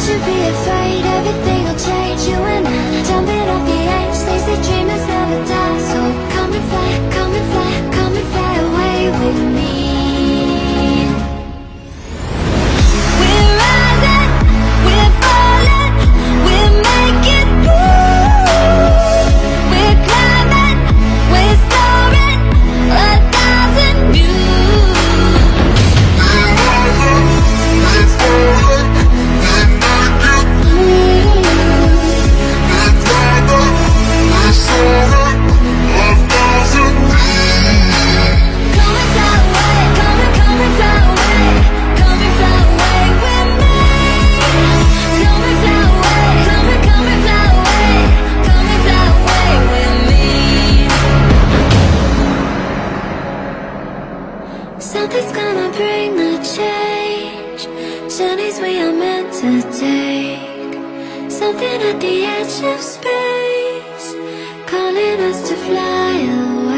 to be afraid, everything will change. You and I, jumping off the edge. They say dreamers never die. So come and fly, come and fly, come and fly away with me. We're rising, we're falling, we're making moves. We're climbing, we're soaring, 1,000 views. We're rising, we're falling, we're making moves. We're climbing, we're soaring, 1,000 views. Come and fly away, come and fly away, come and fly away with me. Come and fly away, come and fly away, come and fly away with me. Something's gonna bring the change, journeys we are meant to take. Something at the edge of space, calling us to fly away.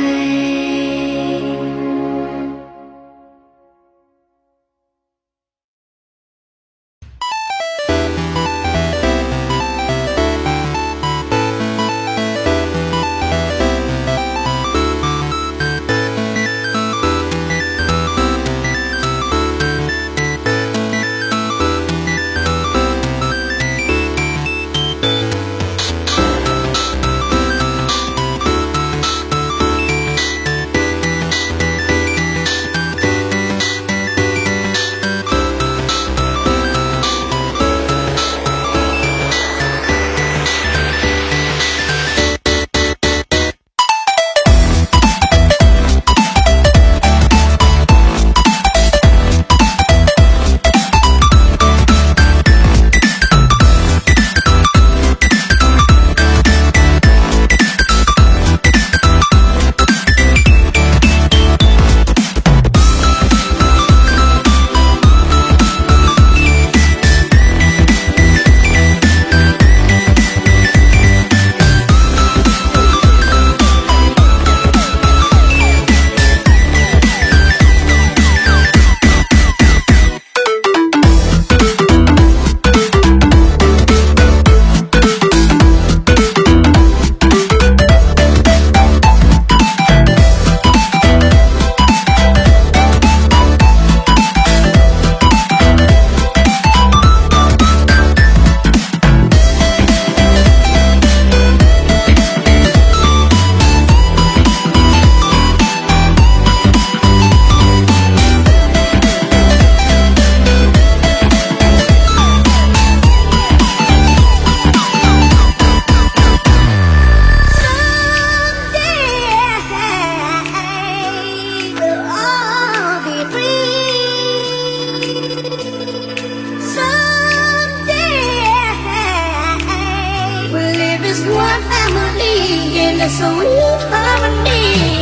One family in a sweet harmony.